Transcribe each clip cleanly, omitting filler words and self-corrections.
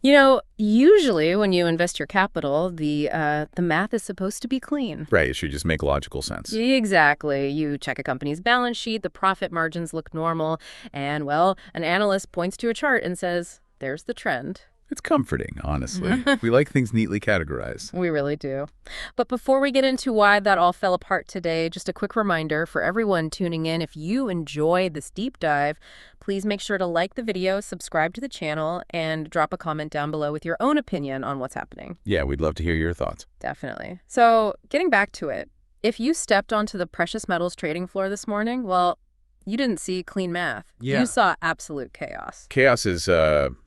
Usually when you invest your capital, the math is supposed to be clean. Right, it should just make logical sense. Exactly. You check a company's balance sheet, the profit margins look normal, and, well, an analyst points to a chart and says, there's the trend. It's comforting, honestly. We like things neatly categorized. We really do. But before we get into why that all fell apart today, just a quick reminder for everyone tuning in, if you enjoyed this deep dive, please make sure to like the video, subscribe to the channel, and drop a comment down below with your own opinion on what's happening. Yeah, we'd love to hear your thoughts. Definitely. So, getting back to it, if you stepped onto the precious metals trading floor this morning, well, you didn't see clean math. Yeah. You saw absolute chaos. Chaos is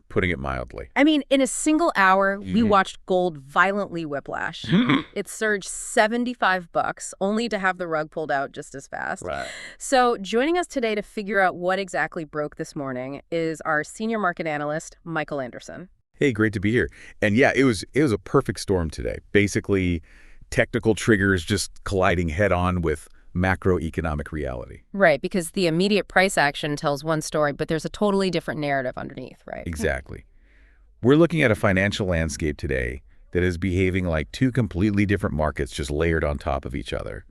putting it mildly. I mean, in a single hour, we watched gold violently whiplash. It surged $75, only to have the rug pulled out just as fast. Right. So joining us today to figure out what exactly broke this morning is our senior market analyst, Michael Anderson. Hey, great to be here. And yeah, it was a perfect storm today. Basically, technical triggers just colliding head-on with macroeconomic reality. Right, because the immediate price action tells one story, but there's a totally different narrative underneath, right? Exactly. We're looking at a financial landscape today that is behaving like two completely different markets just layered on top of each other.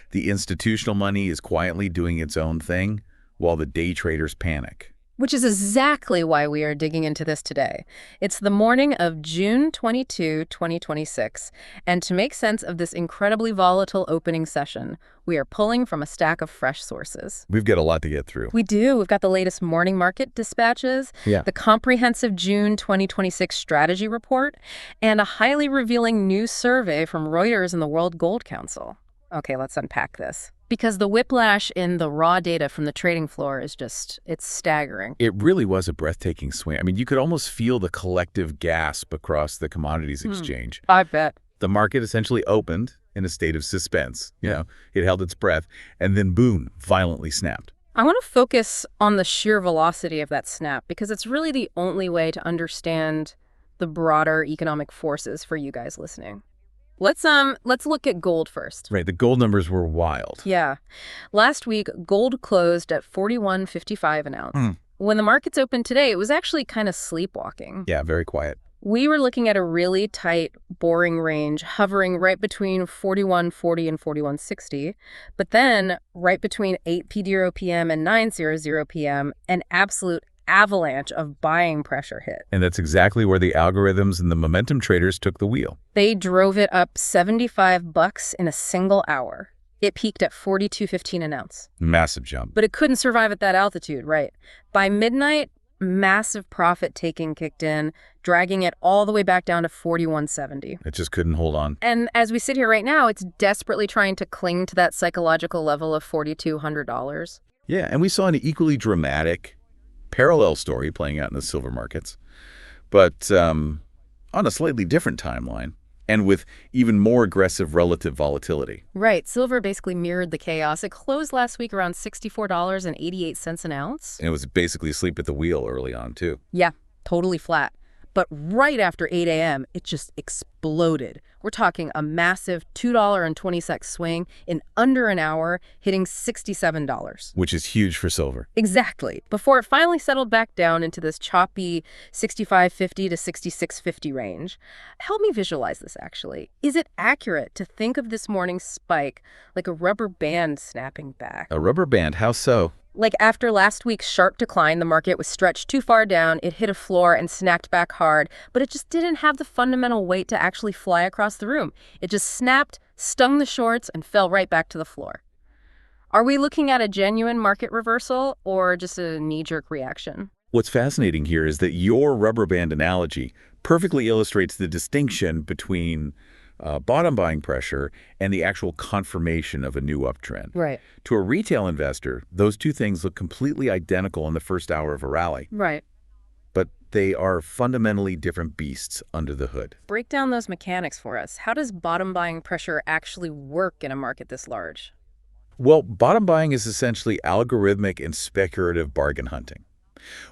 The institutional money is quietly doing its own thing, while the day traders panic. Which is exactly why we are digging into this today. It's the morning of June 22, 2026, and to make sense of this incredibly volatile opening session, we are pulling from a stack of fresh sources. We've got a lot to get through. We do. We've got the latest morning market dispatches, the comprehensive June 2026 strategy report, and a highly revealing new survey from Reuters and the World Gold Council. Okay, let's unpack this. Because the whiplash in the raw data from the trading floor is it's staggering. It really was a breathtaking swing. I mean, you could almost feel the collective gasp across the commodities exchange. I bet. The market essentially opened in a state of suspense. It held its breath, and then boom, violently snapped. I want to focus on the sheer velocity of that snap because it's really the only way to understand the broader economic forces for you guys listening. Let's look at gold first. Right, the gold numbers were wild. Yeah. Last week, gold closed at $41.55 an ounce. When the markets opened today, it was actually kind of sleepwalking. Yeah, very quiet. We were looking at a really tight, boring range, hovering right between 41.40 and 41.60. But then, right between 8:00 p.m. and 9:00 p.m., an absolute avalanche of buying pressure hit. And that's exactly where the algorithms and the momentum traders took the wheel. They drove it up $75 in a single hour. It peaked at $42.15 an ounce. Massive jump. But it couldn't survive at that altitude, right? By midnight, massive profit taking kicked in, dragging it all the way back down to $41.70. It just couldn't hold on. And as we sit here right now, it's desperately trying to cling to that psychological level of $4,200. Yeah, and we saw an equally dramatic parallel story playing out in the silver markets, but on a slightly different timeline and with even more aggressive relative volatility. Right. Silver basically mirrored the chaos. It closed last week around $64.88 an ounce. And it was basically asleep at the wheel early on, too. Yeah, totally flat. But right after 8 a.m., it just exploded. We're talking a massive $2.20 swing in under an hour, hitting $67. Which is huge for silver. Exactly. Before it finally settled back down into this choppy $65.50 to $66.50 range. Help me visualize this, actually. Is it accurate to think of this morning's spike like a rubber band snapping back? A rubber band? How so? Like after last week's sharp decline, the market was stretched too far down, it hit a floor and snapped back hard, but it just didn't have the fundamental weight to actually fly across the room. It just snapped, stung the shorts, and fell right back to the floor. Are we looking at a genuine market reversal or just a knee-jerk reaction? What's fascinating here is that your rubber band analogy perfectly illustrates the distinction between bottom buying pressure and the actual confirmation of a new uptrend. Right. To a retail investor, those two things look completely identical in the first hour of a rally. Right. But they are fundamentally different beasts under the hood. Break down those mechanics for us. How does bottom buying pressure actually work in a market this large? Well, bottom buying is essentially algorithmic and speculative bargain hunting.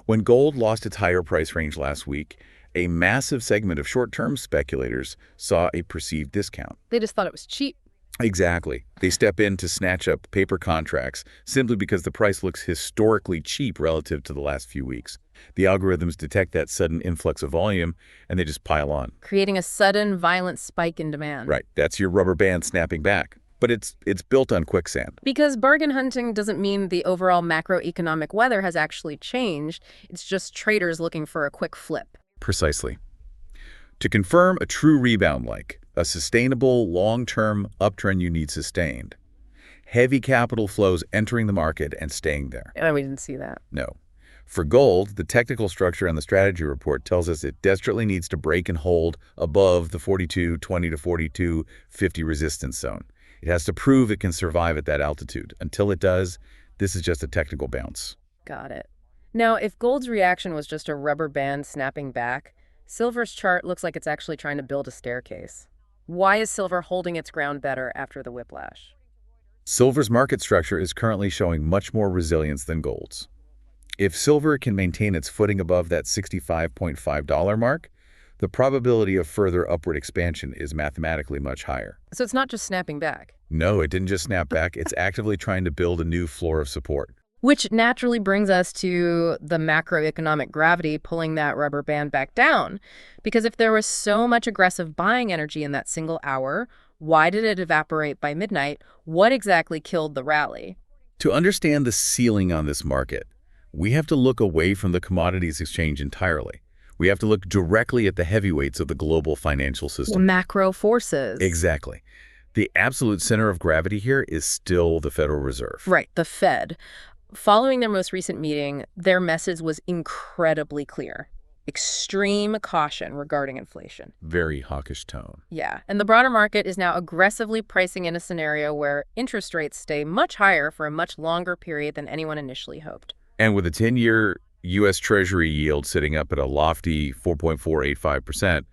When gold lost its higher price range last week, a massive segment of short-term speculators saw a perceived discount. They just thought it was cheap. Exactly. They step in to snatch up paper contracts simply because the price looks historically cheap relative to the last few weeks. The algorithms detect that sudden influx of volume, and they just pile on. Creating a sudden, violent spike in demand. Right, that's your rubber band snapping back. But it's built on quicksand. Because bargain hunting doesn't mean the overall macroeconomic weather has actually changed. It's just traders looking for a quick flip. Precisely. To confirm a true rebound like a sustainable, long-term uptrend you need sustained. Heavy capital flows entering the market and staying there. And we didn't see that. No. For gold, the technical structure and the strategy report tells us it desperately needs to break and hold above the 42.20 to 42.50 resistance zone. It has to prove it can survive at that altitude. Until it does, this is just a technical bounce. Got it. Now, if gold's reaction was just a rubber band snapping back, silver's chart looks like it's actually trying to build a staircase. Why is silver holding its ground better after the whiplash? Silver's market structure is currently showing much more resilience than gold's. If silver can maintain its footing above that $65.5 mark, the probability of further upward expansion is mathematically much higher. So it's not just snapping back. No, it didn't just snap back. It's actively trying to build a new floor of support. Which naturally brings us to the macroeconomic gravity pulling that rubber band back down. Because if there was so much aggressive buying energy in that single hour, why did it evaporate by midnight? What exactly killed the rally? To understand the ceiling on this market, we have to look away from the commodities exchange entirely. We have to look directly at the heavyweights of the global financial system. Macro forces. Exactly. The absolute center of gravity here is still the Federal Reserve. Right, the Fed. Following their most recent meeting, their message was incredibly clear. Extreme caution regarding inflation. Very hawkish tone. Yeah, and the broader market is now aggressively pricing in a scenario where interest rates stay much higher for a much longer period than anyone initially hoped. And with a 10-year U.S. Treasury yield sitting up at a lofty 4.485%,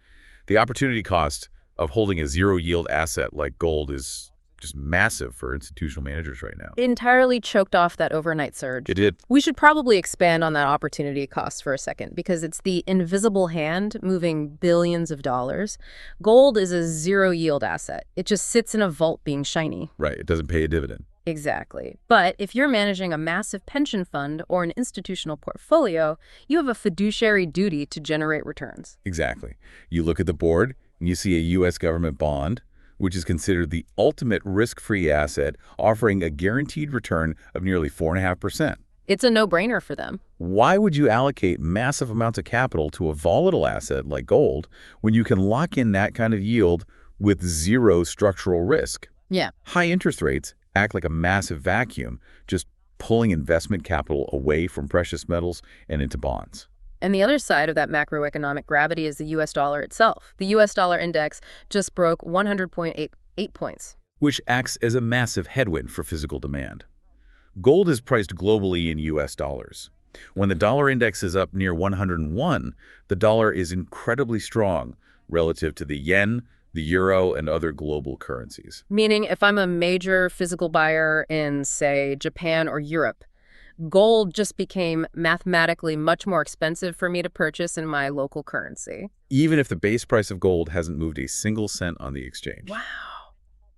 the opportunity cost of holding a zero-yield asset like gold is just massive for institutional managers right now. Entirely choked off that overnight surge. It did. We should probably expand on that opportunity cost for a second because it's the invisible hand moving billions of dollars. Gold is a zero-yield asset. It just sits in a vault being shiny. Right. It doesn't pay a dividend. Exactly. But if you're managing a massive pension fund or an institutional portfolio, you have a fiduciary duty to generate returns. Exactly. You look at the board and you see a U.S. government bond, which is considered the ultimate risk-free asset, offering a guaranteed return of nearly 4.5%. It's a no-brainer for them. Why would you allocate massive amounts of capital to a volatile asset like gold when you can lock in that kind of yield with zero structural risk? Yeah. High interest rates act like a massive vacuum, just pulling investment capital away from precious metals and into bonds. And the other side of that macroeconomic gravity is the U.S. dollar itself. The U.S. dollar index just broke 100.88 points. Which acts as a massive headwind for physical demand. Gold is priced globally in U.S. dollars. When the dollar index is up near 101, the dollar is incredibly strong relative to the yen, the euro, and other global currencies. Meaning if I'm a major physical buyer in, say, Japan or Europe, gold just became mathematically much more expensive for me to purchase in my local currency. Even if the base price of gold hasn't moved a single cent on the exchange. Wow.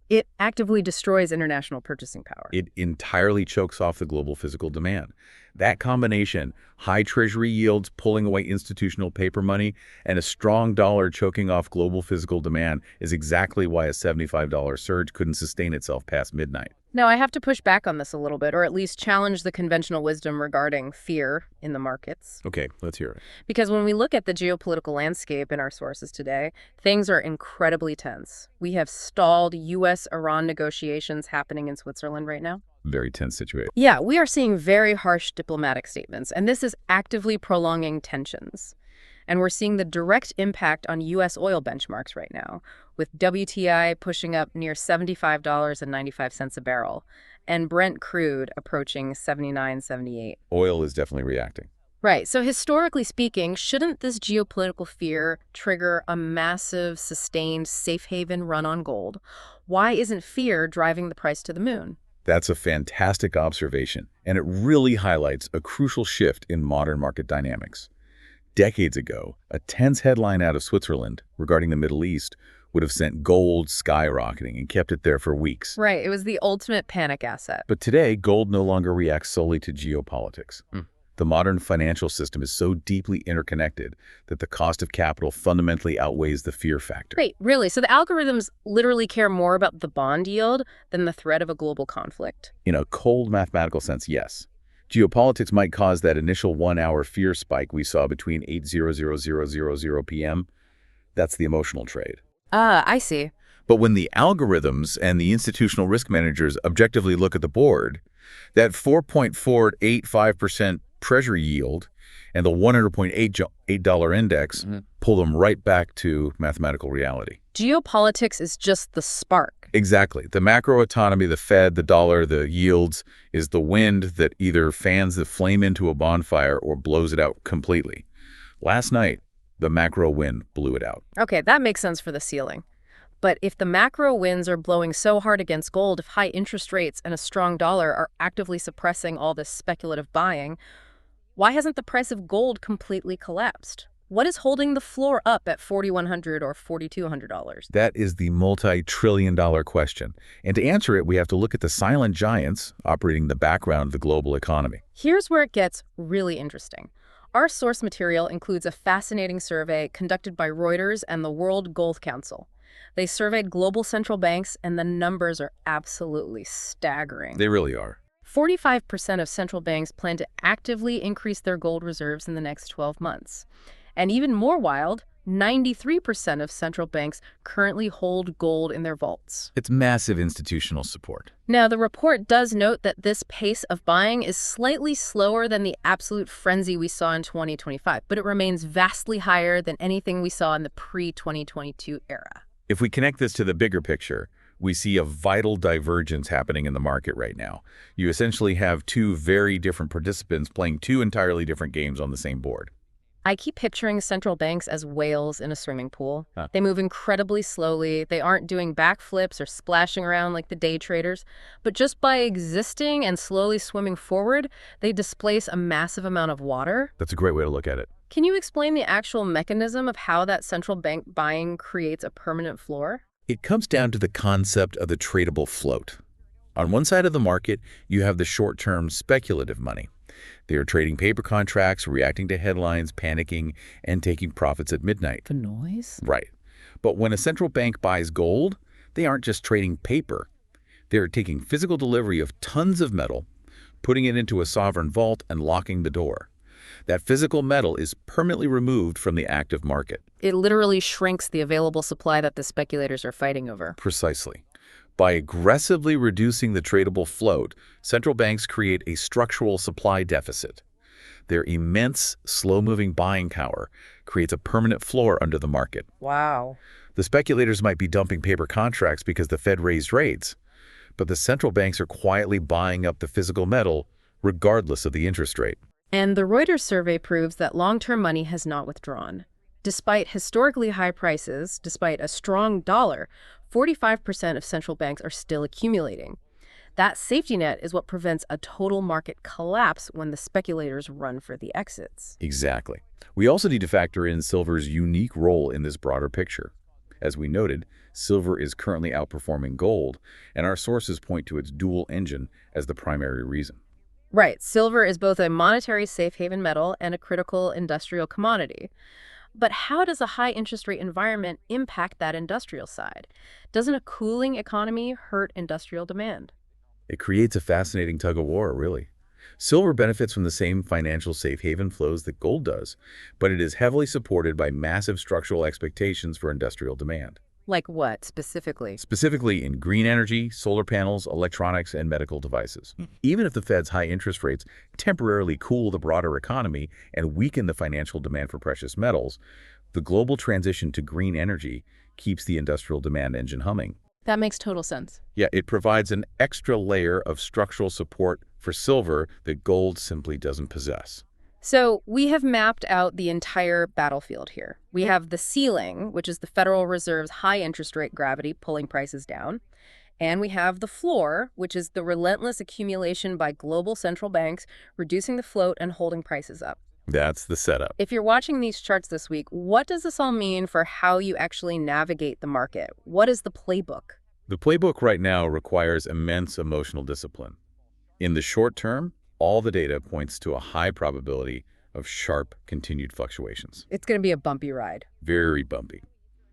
It actively destroys international purchasing power. It entirely chokes off the global physical demand. That combination, high treasury yields pulling away institutional paper money, and a strong dollar choking off global physical demand is exactly why a $75 surge couldn't sustain itself past midnight. Now, I have to push back on this a little bit, or at least challenge the conventional wisdom regarding fear in the markets. Okay, let's hear it. Because when we look at the geopolitical landscape in our sources today, things are incredibly tense. We have stalled U.S.-Iran negotiations happening in Switzerland right now. Very tense situation. Yeah, we are seeing very harsh diplomatic statements, and this is actively prolonging tensions. And we're seeing the direct impact on U.S. oil benchmarks right now, with WTI pushing up near $75.95 a barrel, and Brent crude approaching $79.78. Oil is definitely reacting. Right. So historically speaking, shouldn't this geopolitical fear trigger a massive, sustained, safe haven run on gold? Why isn't fear driving the price to the moon? That's a fantastic observation, and it really highlights a crucial shift in modern market dynamics. Decades ago, a tense headline out of Switzerland regarding the Middle East would have sent gold skyrocketing and kept it there for weeks. Right, it was the ultimate panic asset. But today, gold no longer reacts solely to geopolitics. The modern financial system is so deeply interconnected that the cost of capital fundamentally outweighs the fear factor. Wait, really? So the algorithms literally care more about the bond yield than the threat of a global conflict? In a cold mathematical sense, yes. Geopolitics might cause that initial 1-hour fear spike we saw between 8:00 p.m. That's the emotional trade. Ah, I see. But when the algorithms and the institutional risk managers objectively look at the board, that 4.485% Treasury yield and the $100.8 index pull them right back to mathematical reality. Geopolitics is just the spark. Exactly. The macro economy, the Fed, the dollar, the yields is the wind that either fans the flame into a bonfire or blows it out completely. Last night, the macro wind blew it out. Okay, that makes sense for the ceiling. But if the macro winds are blowing so hard against gold, if high interest rates and a strong dollar are actively suppressing all this speculative buying, why hasn't the price of gold completely collapsed? What is holding the floor up at $4,100 or $4,200? That is the multi-trillion-dollar question. And to answer it, we have to look at the silent giants operating in the background of the global economy. Here's where it gets really interesting. Our source material includes a fascinating survey conducted by Reuters and the World Gold Council. They surveyed global central banks, and the numbers are absolutely staggering. They really are. 45% of central banks plan to actively increase their gold reserves in the next 12 months. And even more wild, 93% of central banks currently hold gold in their vaults. It's massive institutional support. Now, the report does note that this pace of buying is slightly slower than the absolute frenzy we saw in 2025, but it remains vastly higher than anything we saw in the pre-2022 era. If we connect this to the bigger picture, we see a vital divergence happening in the market right now. You essentially have two very different participants playing two entirely different games on the same board. I keep picturing central banks as whales in a swimming pool. They move incredibly slowly. They aren't doing backflips or splashing around like the day traders. But just by existing and slowly swimming forward, they displace a massive amount of water. That's a great way to look at it. Can you explain the actual mechanism of how that central bank buying creates a permanent floor? It comes down to the concept of the tradable float. On one side of the market, you have the short-term speculative money. They are trading paper contracts, reacting to headlines, panicking, and taking profits at midnight. The noise? Right. But when a central bank buys gold, they aren't just trading paper. They're taking physical delivery of tons of metal, putting it into a sovereign vault, and locking the door. That physical metal is permanently removed from the active market. It literally shrinks the available supply that the speculators are fighting over. Precisely. By aggressively reducing the tradable float, central banks create a structural supply deficit. Their immense, slow-moving buying power creates a permanent floor under the market. Wow. The speculators might be dumping paper contracts because the Fed raised rates, but the central banks are quietly buying up the physical metal regardless of the interest rate. And the Reuters survey proves that long-term money has not withdrawn. Despite historically high prices, despite a strong dollar, 45% of central banks are still accumulating. That safety net is what prevents a total market collapse when the speculators run for the exits. Exactly. We also need to factor in silver's unique role in this broader picture. As we noted, silver is currently outperforming gold, and our sources point to its dual engine as the primary reason. Right. Silver is both a monetary safe haven metal and a critical industrial commodity. But how does a high interest rate environment impact that industrial side? Doesn't a cooling economy hurt industrial demand? It creates a fascinating tug-of-war, really. Silver benefits from the same financial safe haven flows that gold does, but it is heavily supported by massive structural expectations for industrial demand. Like what, specifically? Specifically in green energy, solar panels, electronics, and medical devices. Even if the Fed's high interest rates temporarily cool the broader economy and weaken the financial demand for precious metals, the global transition to green energy keeps the industrial demand engine humming. That makes total sense. Yeah, it provides an extra layer of structural support for silver that gold simply doesn't possess. So we have mapped out the entire battlefield here. We have the ceiling, which is the Federal Reserve's high interest rate gravity pulling prices down. And we have the floor, which is the relentless accumulation by global central banks, reducing the float and holding prices up. That's the setup. If you're watching these charts this week, what does this all mean for how you actually navigate the market? What is the playbook? The playbook right now requires immense emotional discipline. In the short term, all the data points to a high probability of sharp, continued fluctuations. It's going to be a bumpy ride. Very bumpy.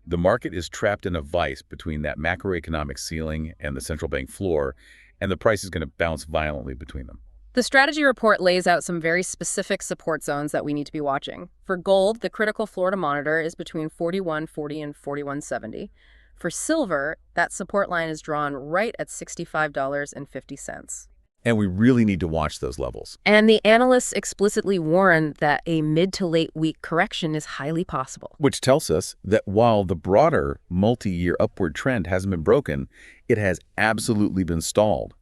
The market is trapped in a vice between that macroeconomic ceiling and the central bank floor, and the price is going to bounce violently between them. The strategy report lays out some very specific support zones that we need to be watching. For gold, the critical floor to monitor is between 41.40 and 41.70. For silver, that support line is drawn right at $65.50. And we really need to watch those levels. And the analysts explicitly warn that a mid to late week correction is highly possible. Which tells us that while the broader multi-year upward trend hasn't been broken, it has absolutely been stalled.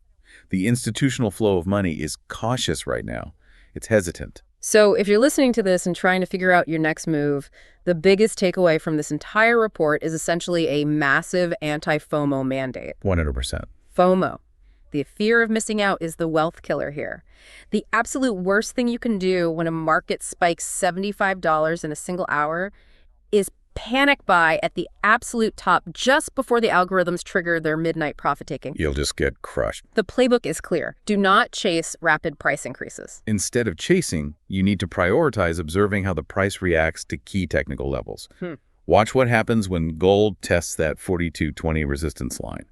The institutional flow of money is cautious right now. It's hesitant. So if you're listening to this and trying to figure out your next move, the biggest takeaway from this entire report is essentially a massive anti-FOMO mandate. 100%. FOMO. The fear of missing out is the wealth killer here. The absolute worst thing you can do when a market spikes $75 in a single hour is panic buy at the absolute top just before the algorithms trigger their midnight profit taking. You'll just get crushed. The playbook is clear. Do not chase rapid price increases. Instead of chasing, you need to prioritize observing how the price reacts to key technical levels. Watch what happens when gold tests that 42.20 resistance line.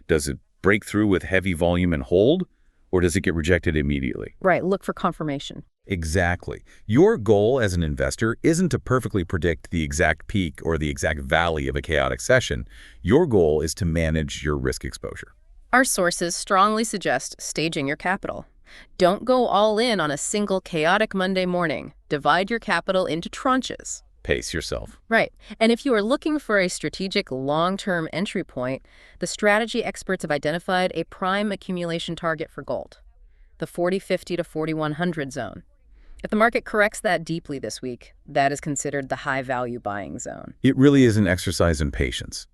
Does it break through with heavy volume and hold, or does it get rejected immediately? Right, look for confirmation. Exactly. Your goal as an investor isn't to perfectly predict the exact peak or the exact valley of a chaotic session. Your goal is to manage your risk exposure. Our sources strongly suggest staging your capital. Don't go all in on a single chaotic Monday morning. Divide your capital into tranches. Pace yourself. Right. And if you are looking for a strategic long-term entry point, the strategy experts have identified a prime accumulation target for gold, the 40.50 to 4100 zone. If the market corrects that deeply this week, that is considered the high-value buying zone. It really is an exercise in patience.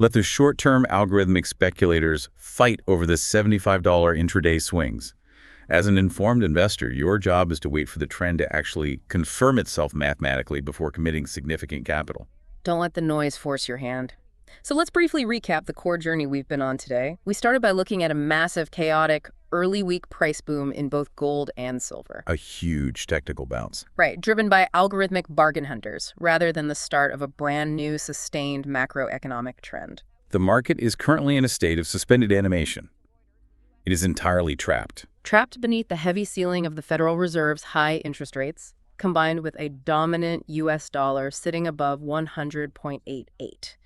Let the short-term algorithmic speculators fight over the $75 intraday swings. As an informed investor, your job is to wait for the trend to actually confirm itself mathematically before committing significant capital. Don't let the noise force your hand. So let's briefly recap the core journey we've been on today. We started by looking at a massive, chaotic, early week price boom in both gold and silver. A huge technical bounce. Right, driven by algorithmic bargain hunters, rather than the start of a brand new, sustained macroeconomic trend. The market is currently in a state of suspended animation. It is entirely trapped. Trapped beneath the heavy ceiling of the Federal Reserve's high interest rates, combined with a dominant U.S. dollar sitting above 100.88.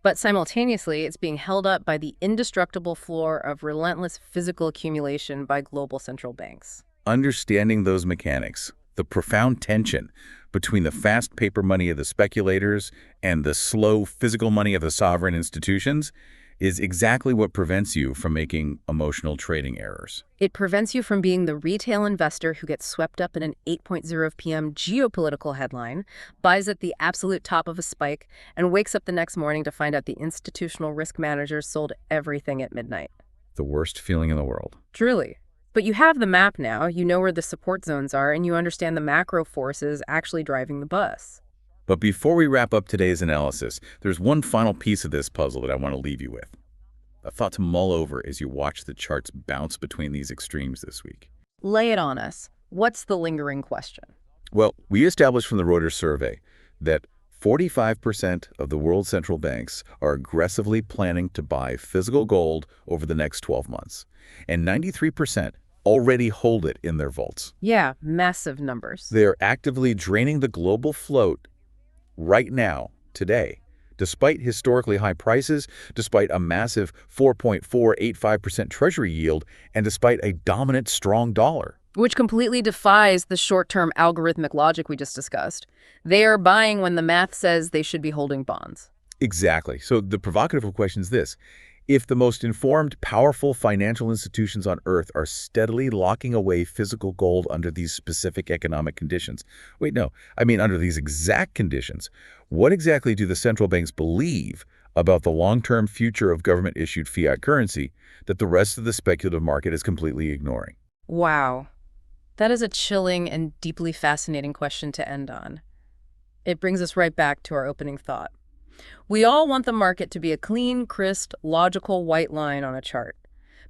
But simultaneously, it's being held up by the indestructible floor of relentless physical accumulation by global central banks. Understanding those mechanics, the profound tension between the fast paper money of the speculators and the slow physical money of the sovereign institutions, is exactly what prevents you from making emotional trading errors. It prevents you from being the retail investor who gets swept up in an 8:00 p.m. geopolitical headline, buys at the absolute top of a spike, and wakes up the next morning to find out the institutional risk managers sold everything at midnight. The worst feeling in the world. Truly. But you have the map now, you know where the support zones are, and you understand the macro forces actually driving the bus. But before we wrap up today's analysis, there's one final piece of this puzzle that I want to leave you with. A thought to mull over as you watch the charts bounce between these extremes this week. Lay it on us. What's the lingering question? Well, we established from the Reuters survey that 45% of the world's central banks are aggressively planning to buy physical gold over the next 12 months, and 93% already hold it in their vaults. Yeah, massive numbers. They are actively draining the global float right now, today, despite historically high prices, despite a massive 4.485% treasury yield, and despite a dominant strong dollar. Which completely defies the short-term algorithmic logic we just discussed. They are buying when the math says they should be holding bonds. Exactly. So the provocative question is this. If the most informed, powerful financial institutions on Earth are steadily locking away physical gold under these specific economic conditions, wait, no, I mean under these exact conditions, what exactly do the central banks believe about the long-term future of government-issued fiat currency that the rest of the speculative market is completely ignoring? Wow. That is a chilling and deeply fascinating question to end on. It brings us right back to our opening thought. We all want the market to be a clean, crisp, logical white line on a chart.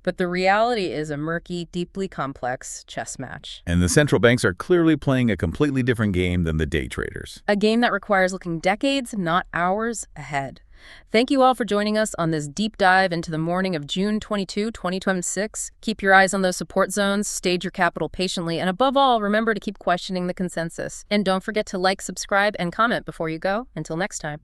But the reality is a murky, deeply complex chess match. And the central banks are clearly playing a completely different game than the day traders. A game that requires looking decades, not hours, ahead. Thank you all for joining us on this deep dive into the morning of June 22, 2026. Keep your eyes on those support zones, stage your capital patiently, and above all, remember to keep questioning the consensus. And don't forget to like, subscribe, and comment before you go. Until next time.